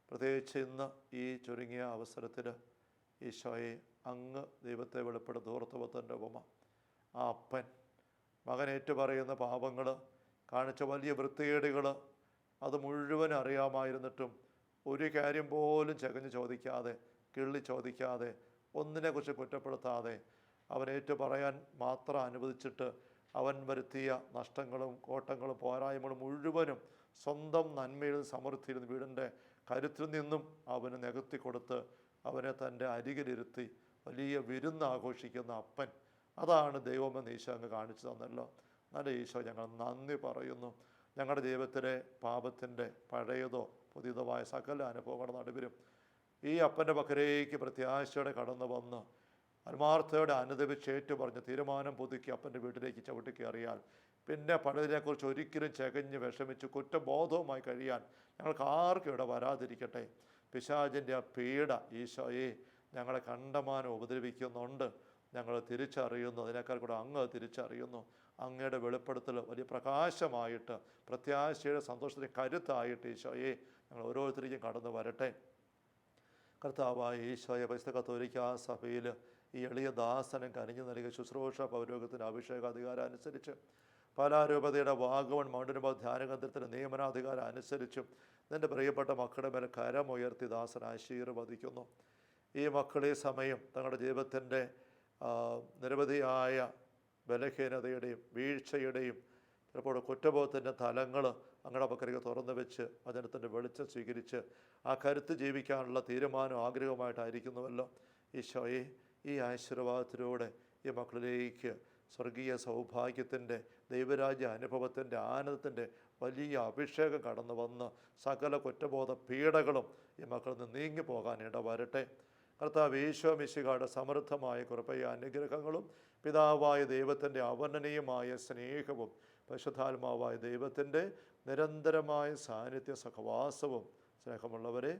പ്രത്യേകിച്ച് ഇന്ന് ഈ ചുരുങ്ങിയ അവസരത്തിൽ ഈശോയെ അങ്ങ് ദൈവത്തെ വെളിപ്പെടുത്തി ധൂർത്തപുത്രൻ്റെ ഉപമ. ആ അപ്പൻ മകനേറ്റു പറയുന്ന പാപങ്ങൾ, കാണിച്ച വലിയ വൃത്തികേടുകൾ, അത് മുഴുവൻ അറിയാമായിരുന്നിട്ടും ഒരു കാര്യം പോലും ചകഞ്ഞ് ചോദിക്കാതെ, കിള്ളി ചോദിക്കാതെ, ഒന്നിനെക്കുറിച്ച് കുറ്റപ്പെടുത്താതെ അവനേറ്റു പറയാൻ മാത്രം അനുവദിച്ചിട്ട് അവൻ വരുത്തിയ നഷ്ടങ്ങളും കോട്ടങ്ങളും പോരായ്മകളും മുഴുവനും സ്വന്തം നന്മയിൽ സമൃദ്ധിയിൽ വീടിൻ്റെ കരുത്തിൽ നിന്നും അവന് നികത്തി കൊടുത്ത് അവനെ തൻ്റെ അരികിലിരുത്തി വലിയ വിരുന്ന് ആഘോഷിക്കുന്ന അപ്പൻ. അതാണ് ദൈവമെന്ന് ഈശോ അങ്ങ് കാണിച്ചു തന്നല്ലോ. നല്ല ഈശോ, ഞങ്ങൾ നന്ദി പറയുന്നു. ഞങ്ങളുടെ ജീവിതത്തിലെ പാപത്തിൻ്റെ പഴയതോ പുതിയതുമായ സകല അനുഭവങ്ങളുടെ നടുവിലും ഈ അപ്പൻ്റെ പക്കലേക്ക് പ്രത്യാശയോടെ കടന്നു വന്ന് ആത്മാർത്ഥയോടെ അനുദപിച്ചേറ്റു പറഞ്ഞ് തീരുമാനം പുതുക്കി അപ്പൻ്റെ വീട്ടിലേക്ക് ചവിട്ടിക്കയറിയാൽ പിന്നെ പഴയതിനെക്കുറിച്ച് ഒരിക്കലും ചകഞ്ഞ് വിഷമിച്ച് കുറ്റബോധവുമായി കഴിയാൻ ഞങ്ങൾക്ക് ആർക്കും ഇവിടെ വരാതിരിക്കട്ടെ. പിശാചിൻ്റെ ആ പീഡ ഈശോയെ ഞങ്ങളെ കണ്ടമാനം ഉപദ്രവിക്കുന്നുണ്ട്. ഞങ്ങൾ തിരിച്ചറിയുന്നു, അതിനേക്കാൾ കൂടെ അങ്ങ് തിരിച്ചറിയുന്നു. അങ്ങയുടെ വെളിപ്പെടുത്തൽ വലിയ പ്രകാശമായിട്ട് പ്രത്യാശയുടെ സന്തോഷത്തിന് കരുത്തായിട്ട് ഈശോയെ ഞങ്ങൾ ഓരോരുത്തരിക്കും കടന്നു വരട്ടെ. കർത്താവായ ഈശോയെ, പരിശുദ്ധ കത്തോലിക്കാ സഭയിൽ ഈ എളിയ ദാസനം കനിഞ്ഞു നൽകിയ ശുശ്രൂഷ പൗരോഗത്തിൻ്റെ അഭിഷേകാധികാരം അനുസരിച്ച് പാലാരൂപതയുടെ വാഗവൺ മൗണ്ടനുഭവ ധ്യാനകേന്ദ്രത്തിൻ്റെ നിയമനാധികാരം അനുസരിച്ചും നിൻ്റെ പ്രിയപ്പെട്ട മക്കളുടെ മേലെ കരമുയർത്തി ദാസൻ ആശീർവദിക്കുന്നു. ഈ മക്കളെ സമയം തങ്ങളുടെ ജീവിതത്തിൻ്റെ നിരവധിയായ ബലഹീനതയുടെയും വീഴ്ചയുടെയും ചിലപ്പോൾ കുറ്റബോധത്തിൻ്റെ തലങ്ങൾ അങ്ങയുടെ പക്കലേക്ക് തുറന്നു വെച്ച് വചനത്തിൻ്റെ വെളിച്ചം സ്വീകരിച്ച് ആ കരുത്ത് ജീവിക്കാനുള്ള തീരുമാനം ആഗ്രഹമായിട്ടായിരിക്കുന്നുവല്ലോ. ഈശോയെ, ഈ ആശീർവാദത്തിലൂടെ ഈ മക്കളിലേക്ക് സ്വർഗീയ സൗഭാഗ്യത്തിൻ്റെ ദൈവരാജ്യ അനുഭവത്തിൻ്റെ ആനന്ദത്തിൻ്റെ വലിയ അഭിഷേകം കടന്നു വന്ന് സകല കുറ്റബോധ പീഡകളും ഈ മക്കളിൽ നിന്ന് നീങ്ങിപ്പോകാൻ ഇടവരട്ടെ. കർത്താവ് ഈശോ മിശിഹായുടെ സമൃദ്ധമായ കൃപയും അനുഗ്രഹങ്ങളും പിതാവായ ദൈവത്തിൻ്റെ അവർണ്ണനീയമായ സ്നേഹവും പരിശുദ്ധാത്മാവായ ദൈവത്തിൻ്റെ നിരന്തരമായ സാന്നിധ്യ സഹവാസവും സ്നേഹമുള്ളവരെ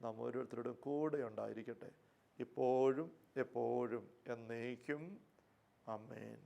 നാം ഓരോരുത്തരുടെയും കൂടെ ഉണ്ടായിരിക്കട്ടെ, ഇപ്പോഴും എപ്പോഴും എന്നേക്കും. ആമേൻ.